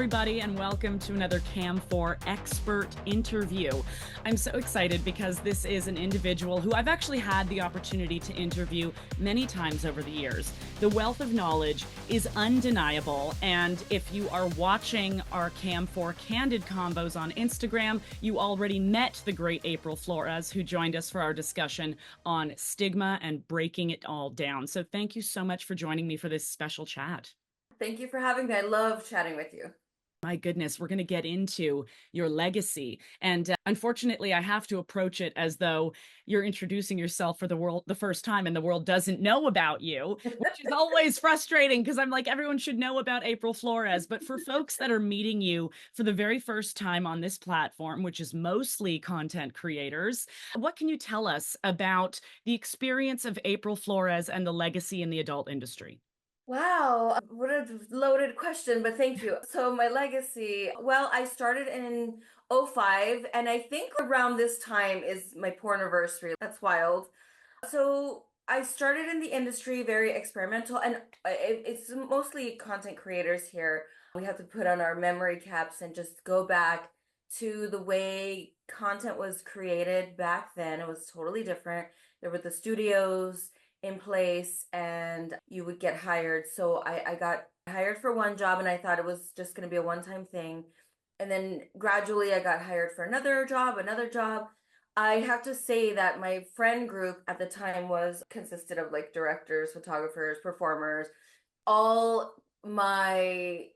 everybody, and welcome to another CAM4 expert interview. I'm so excited because this is an individual who I've actually had the opportunity to interview many times over the years. The wealth of knowledge is undeniable, and if you are watching our CAM4 Candid Combos on Instagram, you already met the great April Flores, who joined us for our discussion on stigma and breaking it all down. So thank you so much for joining me for this special chat. Thank you for having me. I love chatting with you. My goodness, we're going to get into your legacy. And unfortunately, I have to approach it as though you're introducing yourself for the world the first time and the world doesn't know about you, which is always frustrating because I'm like, everyone should know about April Flores. But for folks that are meeting you for the very first time on this platform, which is mostly content creators, what can you tell us about the experience of April Flores and the legacy in the adult industry? Wow, what a loaded question, but thank you. So my legacy, well, I started in '05, and I think around this time is my porn anniversary. That's wild. So I started in the industry, very experimental, and it's mostly content creators here. We have to put on our memory caps and just go back to the way content was created back then. It was totally different. There were the studios in place and you would get hired. So I got hired for one job and I thought it was just going to be a one-time thing. And then gradually I got hired for another job, another job. I have to say that my friend group at the time was consisted of like directors, photographers, performers, all my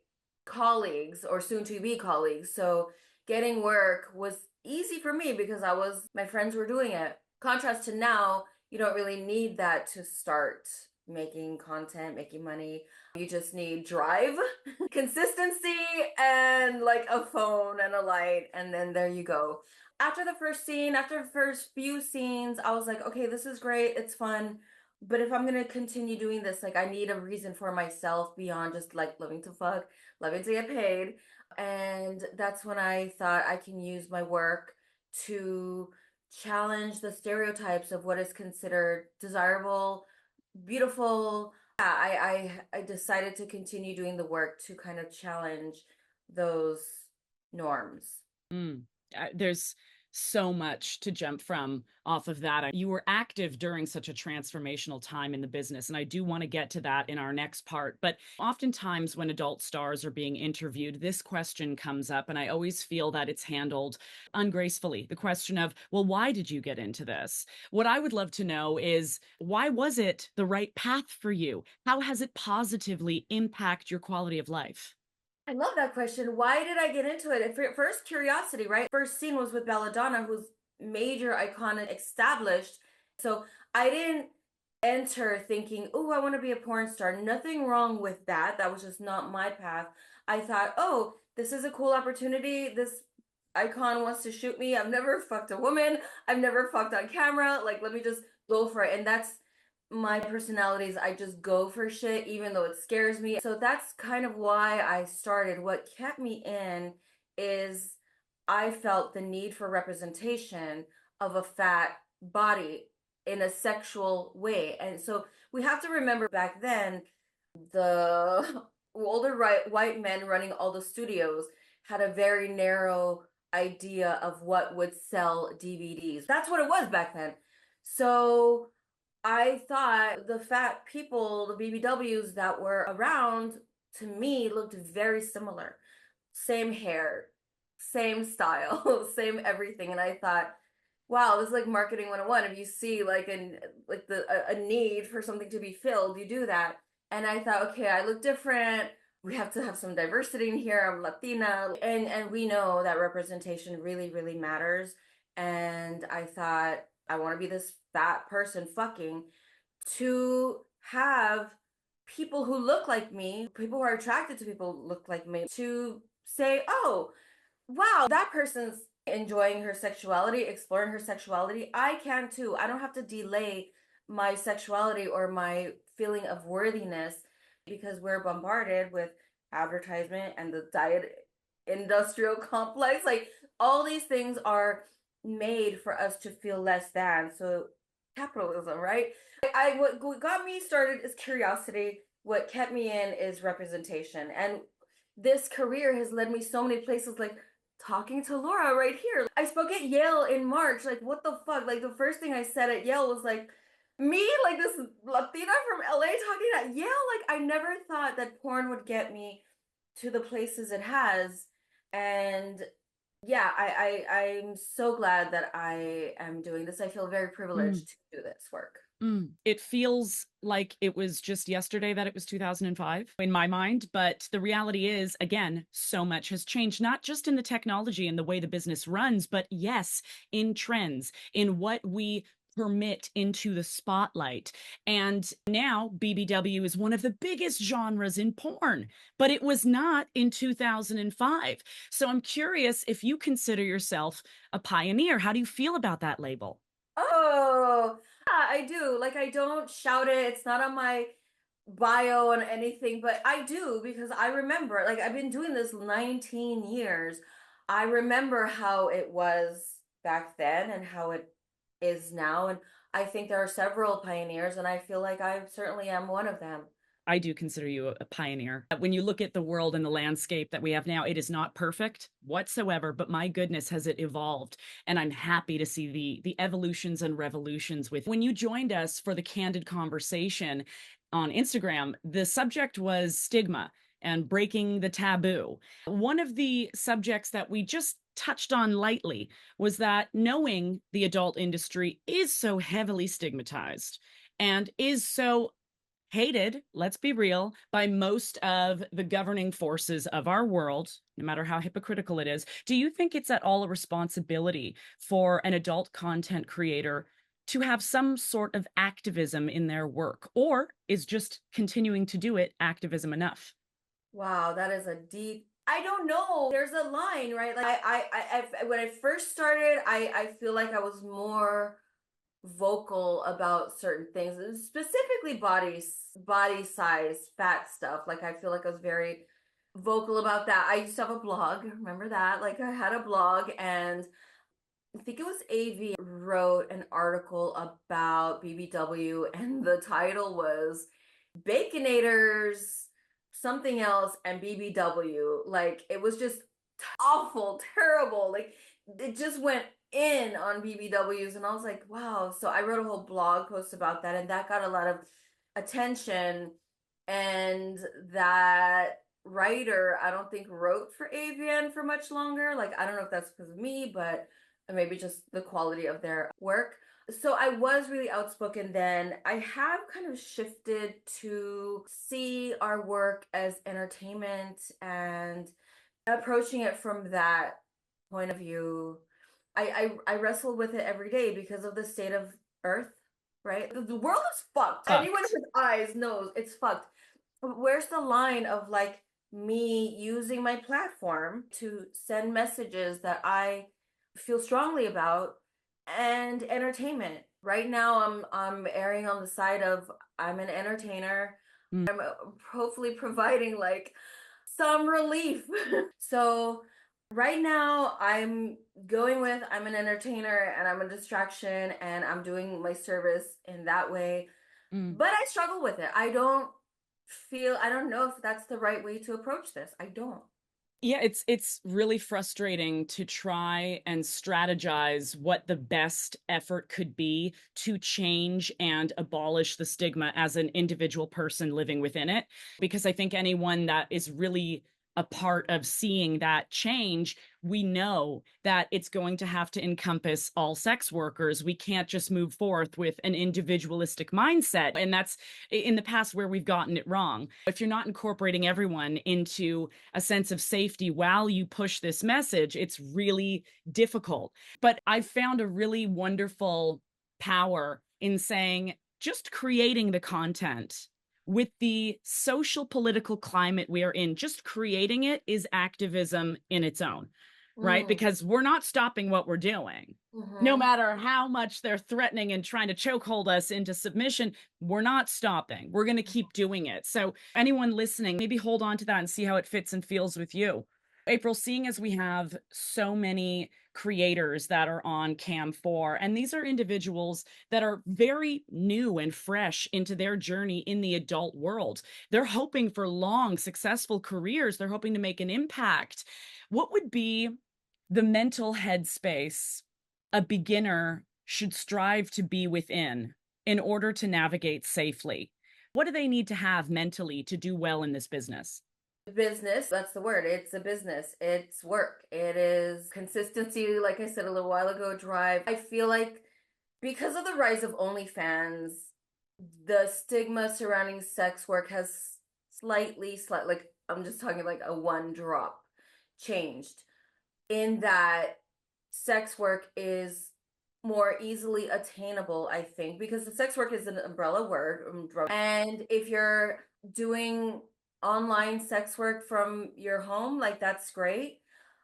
colleagues or soon to be colleagues. So getting work was easy for me because my friends were doing it. Contrast to now, you don't really need that to start making content, making money. You just need drive, consistency, and like a phone and a light, and then there you go. After the first scene, after the first few scenes, I was like, okay, this is great, it's fun. But if I'm gonna continue doing this, like I need a reason for myself beyond just like loving to fuck, loving to get paid. And that's when I thought I can use my work to challenge the stereotypes of what is considered desirable, beautiful. Yeah, I decided to continue doing the work to kind of challenge those norms. There's so much to jump from off of that. You were active during such a transformational time in the business, and I do want to get to that in our next part. But oftentimes when adult stars are being interviewed, this question comes up, and I always feel that it's handled ungracefully. The question of, well, why did you get into this? What I would love to know is, why was it the right path for you? How has it positively impact your quality of life? I love that question. Why did I get into it? First, curiosity, right? First scene was with Belladonna, who's major icon and established. So I didn't enter thinking, oh, I want to be a porn star. Nothing wrong with that. That was just not my path. I thought, oh, this is a cool opportunity. This icon wants to shoot me. I've never fucked a woman. I've never fucked on camera. Like, let me just go for it. And that's my personality is I just go for shit even though it scares me. So that's kind of why I started. What kept me in is I felt the need for representation of a fat body in a sexual way. And so we have to remember back then, the older white men running all the studios had a very narrow idea of what would sell DVDs. That's what it was back then. So I thought the fat people, the BBWs that were around, to me looked very similar. Same hair, same style, same everything. And I thought, wow, this is like marketing 101. If you see like a need for something to be filled, you do that. And I thought, okay, I look different. We have to have some diversity in here. I'm Latina. And we know that representation really, really matters. And I thought, I want to be this fat person fucking to have people who look like me, people who are attracted to people who look like me, to say, oh, wow, that person's enjoying her sexuality, exploring her sexuality. I can too. I don't have to delay my sexuality or my feeling of worthiness because we're bombarded with advertisement and the diet industrial complex. Like all these things are made for us to feel less than. So capitalism, right? What got me started is curiosity. What kept me in is representation. And this career has led me so many places, like talking to Laura right here. I spoke at Yale in March. Like, what the fuck? Like, the first thing I said at Yale was like, me, like this Latina from LA talking at Yale. Like, I never thought that porn would get me to the places it has. And yeah, I'm so glad that I am doing this. I feel very privileged to do this work. It feels like it was just yesterday that it was 2005 in my mind, but the reality is, again, so much has changed, not just in the technology and the way the business runs, but yes, in trends, in what we permit into the spotlight. And now BBW is one of the biggest genres in porn, but it was not in 2005. So I'm curious if you consider yourself a pioneer. How do you feel about that label? Oh, yeah, I do. Like, I don't shout it. It's not on my bio and anything, but I do because I remember, like, I've been doing this 19 years. I remember how it was back then and how it is now. And I think there are several pioneers, and I feel like I certainly am one of them. I do consider you a pioneer. When you look at the world and the landscape that we have now, it is not perfect whatsoever, but my goodness, has it evolved. And I'm happy to see the evolutions and revolutions with. When you joined us for the candid conversation on Instagram, the subject was stigma and breaking the taboo. One of the subjects that we just touched on lightly was that knowing the adult industry is so heavily stigmatized and is so hated, let's be real, by most of the governing forces of our world, no matter how hypocritical it is. Do you think it's at all a responsibility for an adult content creator to have some sort of activism in their work, or is just continuing to do it activism enough? Wow, that is a deep. I don't know. There's a line, right? Like when I first started, I feel like I was more vocal about certain things, and specifically body size, fat stuff. Like, I feel like I was very vocal about that. I used to have a blog. Remember that? Like, I had a blog, and I think it was AV wrote an article about BBW, and the title was Baconators, something else, and BBW. Like, it was just awful, terrible. Like, it just went in on BBWs, and I was like, wow. So I wrote a whole blog post about that, and that got a lot of attention. And that writer, I don't think wrote for AVN for much longer. Like, I don't know if that's because of me, but maybe just the quality of their work. So I was really outspoken then. I have kind of shifted to see our work as entertainment and approaching it from that point of view. I wrestle with it every day because of the state of Earth, right? The world is fucked. Anyone Fucked. with eyes knows it's fucked. But where's the line of, like, me using my platform to send messages that I feel strongly about and entertainment? Right now, I'm erring on the side of I'm an entertainer. Mm. I'm hopefully providing like some relief. So right now I'm going with I'm an entertainer and I'm a distraction and I'm doing my service in that way. Mm. But I struggle with it. I don't know if that's the right way to approach this. I don't. Yeah, it's really frustrating to try and strategize what the best effort could be to change and abolish the stigma as an individual person living within it. Because I think anyone that is really a part of seeing that change, we know that it's going to have to encompass all sex workers. We can't just move forth with an individualistic mindset. And that's in the past where we've gotten it wrong. If you're not incorporating everyone into a sense of safety while you push this message, it's really difficult. But I found a really wonderful power in saying, just creating the content with the social political climate we are in, just creating it is activism in its own, right? Mm, Because we're not stopping what we're doing. No mm-hmm. matter how much they're threatening and trying to chokehold us into submission, we're not stopping. We're going to keep doing it. So anyone listening, maybe hold on to that and see how it fits and feels with you. April, seeing as we have so many creators that are on CAM4, and these are individuals that are very new and fresh into their journey in the adult world. They're hoping for long, successful careers. They're hoping to make an impact. What would be the mental headspace a beginner should strive to be within in order to navigate safely? What do they need to have mentally to do well in this business? Business, that's the word. It's a business. It's work. It is consistency, like I said a little while ago, drive. I feel like because of the rise of OnlyFans, the stigma surrounding sex work has like I'm just talking like a one drop changed in that sex work is more easily attainable, I think, because the sex work is an umbrella word. And if you're doing online sex work from your home, like that's great.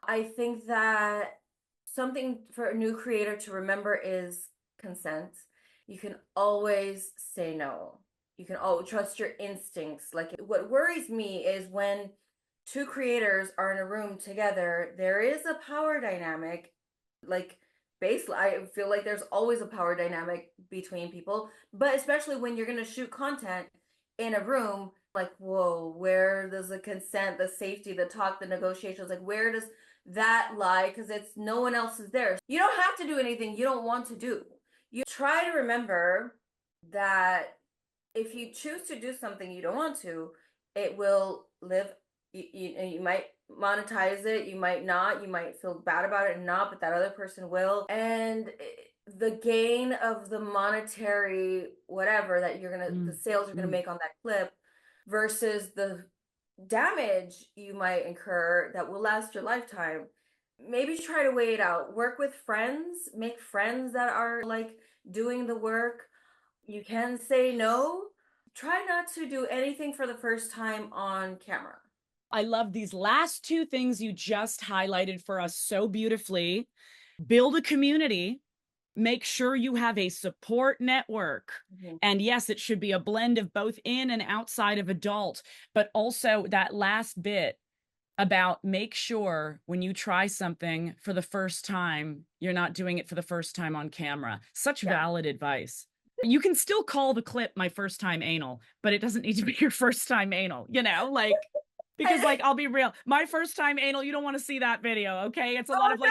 I think that something for a new creator to remember is consent. You can always say no. You can always trust your instincts. Like what worries me is when two creators are in a room together, there is a power dynamic. Like I feel like there's always a power dynamic between people, but especially when you're going to shoot content in a room, like, whoa, where does the consent, the safety, the talk, the negotiations, like, where does that lie? Because it's no one else is there. You don't have to do anything you don't want to do. You try to remember that if you choose to do something you don't want to, it will live. You might monetize it, you might not, you might feel bad about it and not, but that other person will. And the gain of the monetary whatever that you're gonna, the sales you're gonna make on that clip versus the damage you might incur that will last your lifetime. Maybe try to weigh it out. Work with friends, make friends that are like doing the work. You can say no. Try not to do anything for the first time on camera. I love these last two things you just highlighted for us so beautifully. Build a community, make sure you have a support network. And yes, it should be a blend of both in and outside of adult, but also that last bit about make sure when you try something for the first time, you're not doing it for the first time on camera. Such valid advice. You can still call the clip my first time anal, but it doesn't need to be your first time anal, like, because like, I'll be real, my first time anal, you don't want to see that video. Okay. It's a lot of like,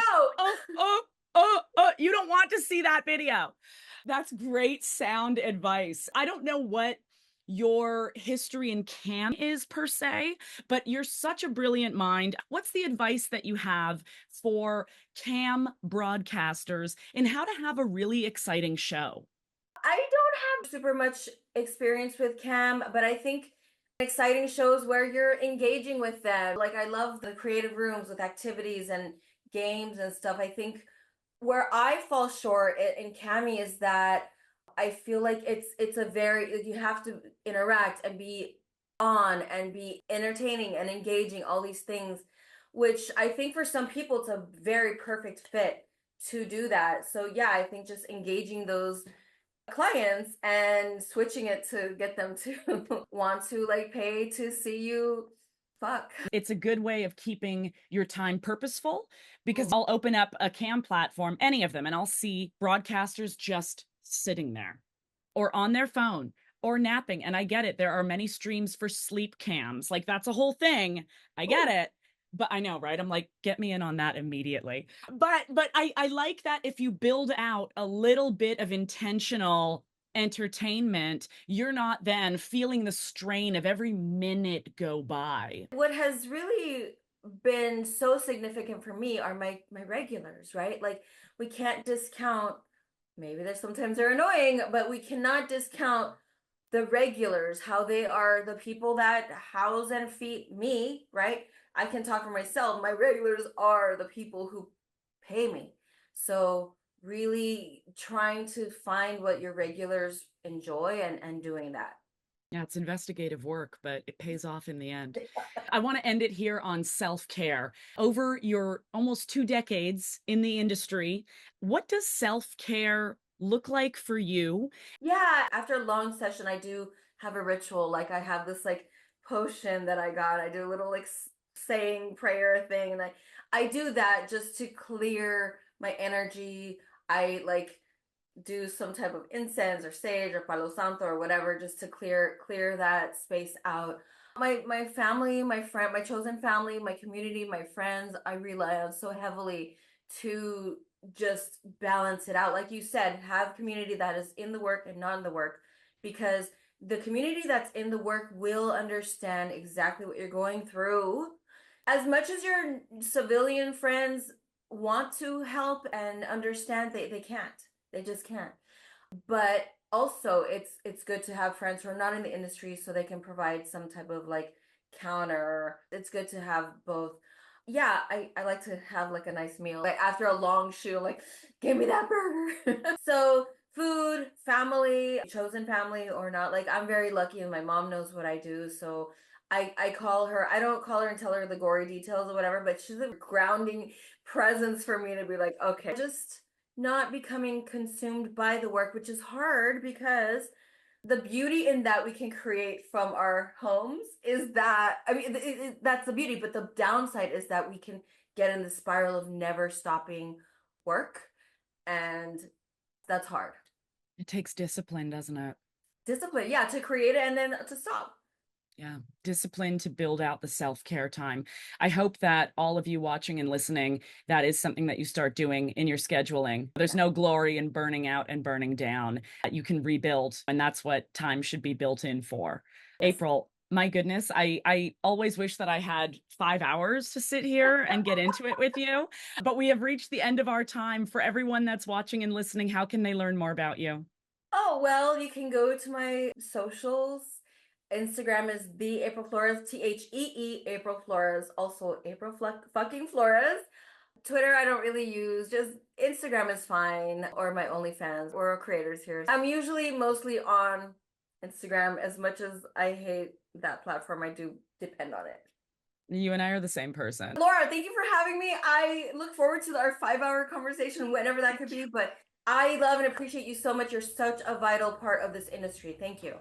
you don't want to see that video. That's great sound advice. I don't know what your history in cam is per se, but you're such a brilliant mind. What's the advice that you have for cam broadcasters in how to have a really exciting show? I don't have super much experience with cam, but I think exciting shows where you're engaging with them. Like I love the creative rooms with activities and games and stuff. I think where I fall short in Cami is that I feel like it's a very, you have to interact and be on and be entertaining and engaging, all these things, which I think for some people it's a very perfect fit to do that. So yeah, I think just engaging those clients and switching it to get them to want to like pay to see you fuck. It's a good way of keeping your time purposeful, because I'll open up a cam platform, any of them, and I'll see broadcasters just sitting there or on their phone or napping. And I get it. There are many streams for sleep cams. Like that's a whole thing. I get it. But I know, right? I'm like, get me in on that immediately. But I like that if you build out a little bit of intentional entertainment, you're not then feeling the strain of every minute go by. What has really been so significant for me are my regulars, right? Like we can't discount, maybe there's sometimes they're annoying, but we cannot discount the regulars, how they are the people that house and feed me, right? I can talk for myself. My regulars are the people who pay me. So really trying to find what your regulars enjoy and doing that. Yeah, it's investigative work, but it pays off in the end. I want to end it here on self-care. Over your almost 2 decades in the industry, what does self-care look like for you? Yeah, after a long session, I do have a ritual. Like I have this like potion that I got. I do a little like saying prayer thing. And I do that just to clear my energy. I like do some type of incense or sage or palo santo or whatever, just to clear that space out. My family, my friend, my chosen family, my community, my friends, I rely on so heavily to just balance it out. Like you said, have community that is in the work and not in the work, because the community that's in the work will understand exactly what you're going through. As much as your civilian friends want to help and understand, they can't. They just can't. But also it's good to have friends who are not in the industry so they can provide some type of like counter. It's good to have both. Yeah, I like to have like a nice meal. Like after a long shoot, like, give me that burger. So food, family, chosen family or not, like I'm very lucky and my mom knows what I do. So I call her. I don't call her and tell her the gory details or whatever, but she's a grounding presence for me to be like, okay, just not becoming consumed by the work, which is hard because the beauty in that we can create from our homes is that, I mean, that's the beauty, but the downside is that we can get in the spiral of never stopping work. And that's hard. It takes discipline, doesn't it? Discipline, yeah, to create it and then to stop. Yeah, discipline to build out the self-care time. I hope that all of you watching and listening, that is something that you start doing in your scheduling. There's no glory in burning out and burning down. You can rebuild, and that's what time should be built in for. Yes. April, my goodness, I always wish that I had 5 hours to sit here and get into it with you, but we have reached the end of our time. For everyone that's watching and listening, how can they learn more about you? Oh, well, you can go to my socials. Instagram is the April Flores, THEE April Flores, also April fucking Flores. Twitter I don't really use, just Instagram is fine, or my OnlyFans or creators here. I'm usually mostly on Instagram. As much as I hate that platform, I do depend on it. You and I are the same person. Laura, thank you for having me. I look forward to our 5-hour conversation, whenever that could be, but I love and appreciate you so much. You're such a vital part of this industry. Thank you.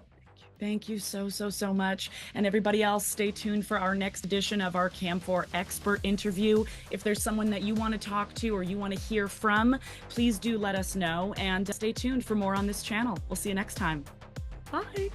Thank you so much. And everybody else, stay tuned for our next edition of our CAM4 expert interview. If there's someone that you want to talk to or you want to hear from, please do let us know, and stay tuned for more on this channel. We'll see you next time. Bye.